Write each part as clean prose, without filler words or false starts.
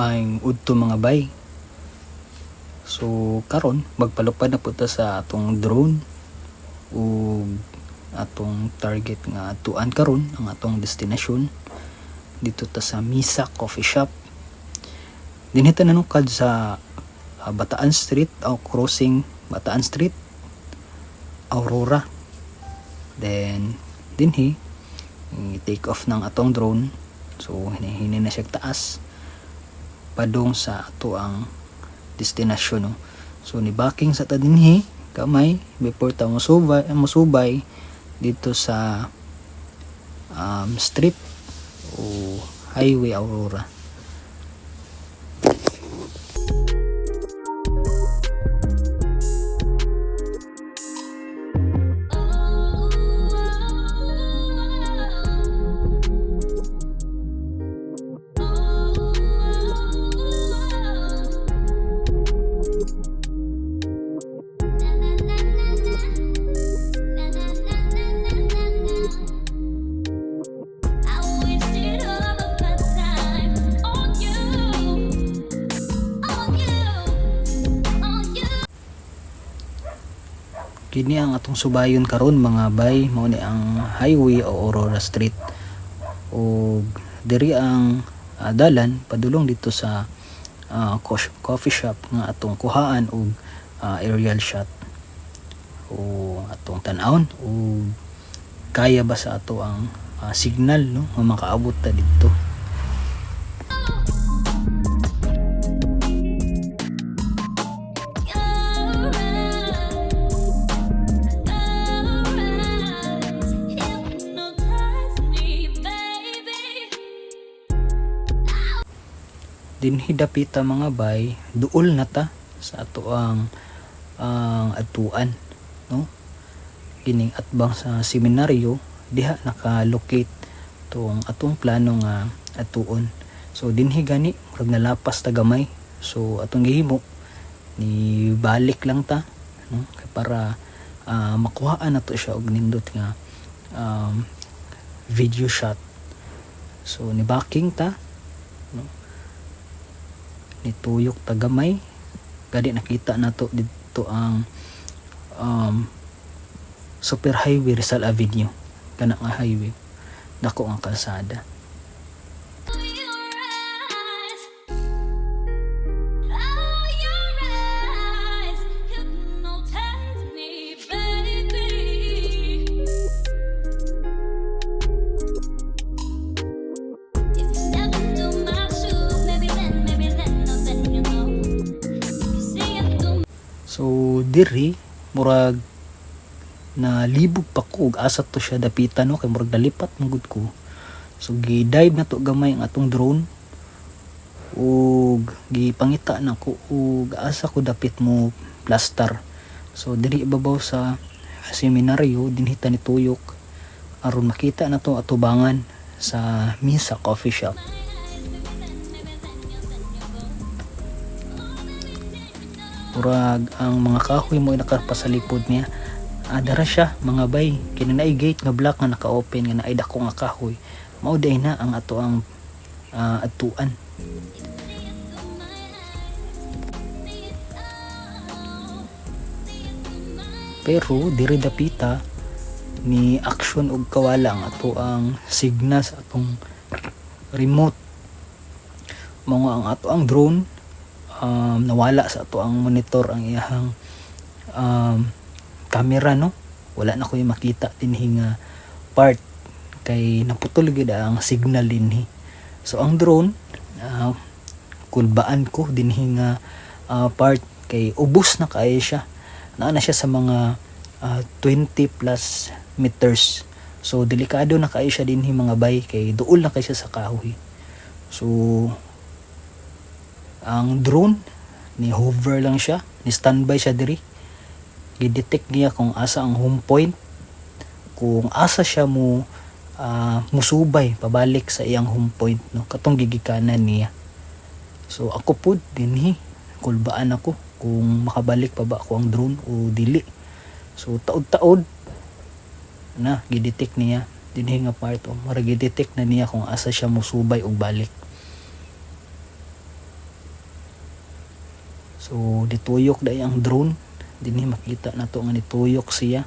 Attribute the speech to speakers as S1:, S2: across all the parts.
S1: Maayong udto mga bay. So karon magpalupad na po ta sa atong drone ug atong target nga atuan karon ang atong destinasyon dito ta sa Misa Coffee Shop. Dinhi ta nanukad sa Bataan Street o crossing Bataan Street, Aurora. Then dinhi i-take off ng atong drone. So hini na siya taas padung sa ato ang destinasyon, no? So ni backing sa ta dinhi kamay before ta musubay dito sa street o highway Aurora. Kini ang atong subayon karon mga bay, mao ni ang highway o Aurora Street. O diri ang dalan padulong dito sa coffee shop nga atong kuhaan og aerial shot. O atong tan-awon o kaya ba sa ato ang signal, no, nga makaabot ta dito. Dinhi dapita mga bay, duol na ta sa ato ang atuan, no? Kining atbang sa seminaryo diha naka-locate tong atong plano nga atuon. So dinhi gani murag nalapas ta gamay. So atong gihimo ni balik lang ta, no? Kay para makuhaan nato siya og nindot nga video shot. So ni backing ta, no? Nituyok tagamay gadi nakita nato dito ang super highway Rizal Avenue, kana nga highway dako ang kalsada. So diri murag na libog pa ko ug asa to siya dapitan, no, kay murag dalipat magud ko. So gi-dive na to gamay ang atong drone ug gipangita na ko ug asa ko dapit mo plaster. So diri ibabaw sa seminaryo dinhi ta nituyok aron makita na to atubangan sa Misa Coffee Shop. Murag ang mga kahoy mo nakapasalipod niya. Dara siya mga bay, kinanay gate nga black nga naka-open nga naay dako nga kahoy. Mao day na ang ato ang atuan. Pero diri dapita ni action og kawala ang ato ang signal sa atong remote. Mao ang ato ang drone nawala sa ato ang monitor ang iyang camera, no? Wala na ko yung makita dinhi nga part kay naputol gid ang signal dinhi. So ang drone kulbaan ko dinhi nga part kay ubos na kay siya. Naa na siya sa mga 20 plus meters. So delikado na kay siya dinhi mga bay kay duol na kay siya sa kahoy. So ang drone ni hover lang siya, ni standby siya diri. I-detect niya kung asa ang home point, kung asa siya mo musubay pabalik sa iyang home point, no, katong gigikanan niya. So ako pud dinhi kulbaan ako kung makabalik pa ba ako ang drone o dili. So taod-taod na gi-detect niya dinhi nga part, o mara gi-detect na niya kung asa siya musubay og balik. So dituyok day ang drone, dinhi makita nato nga nituyok siya.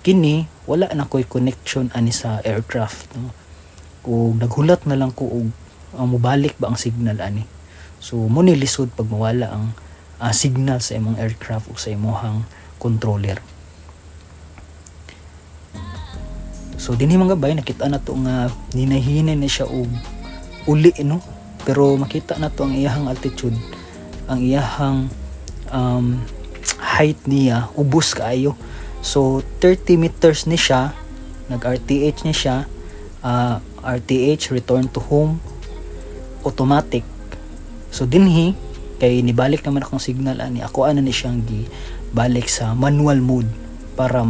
S1: Kini wala na ko'y connection ani sa aircraft, no. Kung naghulat na lang ko og mobalik ba ang signal ani. So mo ni lisod pag mawala ang signal sa imong aircraft o sa imong controller. So dinhi mga bay nakita na to nga ninahinay na siya og uli, no. Pero makita na to ang iyahang altitude, ang iyahang height niya ubos kaayo. So 30 meters ni siya, nag RTH ni siya, RTH return to home automatic. So dinhi kay nibalik naman akong signal ani, ako ana ni siyang gibalik sa manual mode para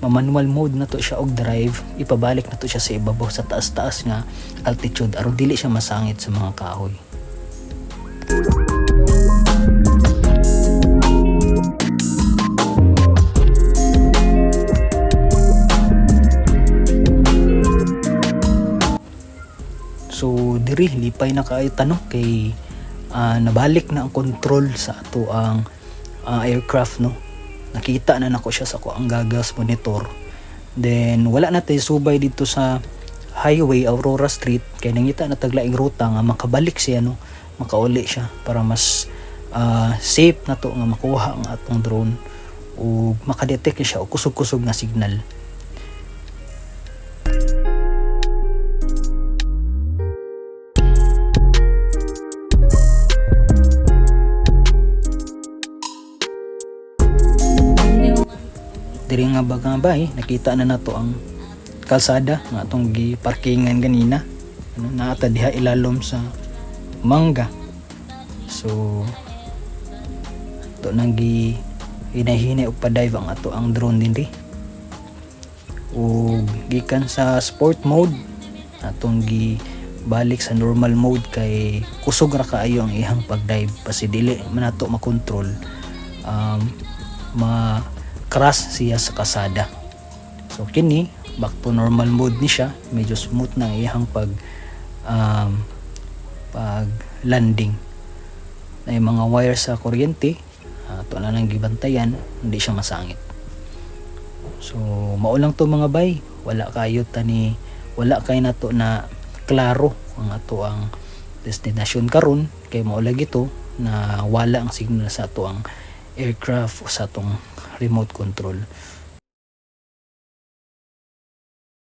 S1: manual mode na to siya og drive, ipabalik na to siya sa ibabaw sa taas-taas nga altitude aron dili siya masangit sa mga kahoy. So diri lipay na kaayo tanong kay nabalik na ang control sa ato ang aircraft, no. Nakita na nako siya sa ko ang gagas monitor. Then wala na tay subay dito sa highway Aurora Street kay nangita na taglaing ruta nga makabalik siya, no, makauli siya para mas safe na to nga makuha ang atong drone o makadetect siya og kusog-kusog nga signal. Diri nga bagay nakita na nato ang kalsada nga atong giparkingan ganina, ano, naata diha ilalom sa mangga. So to nang hinahinay og pa-dive ang ato ang drone dinhi. O gikan sa sport mode atong balik sa normal mode kay kusog ra kaayo ang ihang pag-dive kasi dili man nato makontrol crash siya sa kasada. So kini back to normal mode ni siya, medyo smooth na ang iyang pag landing. Na yung mga wire sa kuryente ato na lang gibantayan, hindi siya masangit. So mao lang to mga bay, wala kayo na to na klaro ang ato ang destination karon kay mao lagi to na wala ang signal sa ato ang aircraft o sa atong remote control.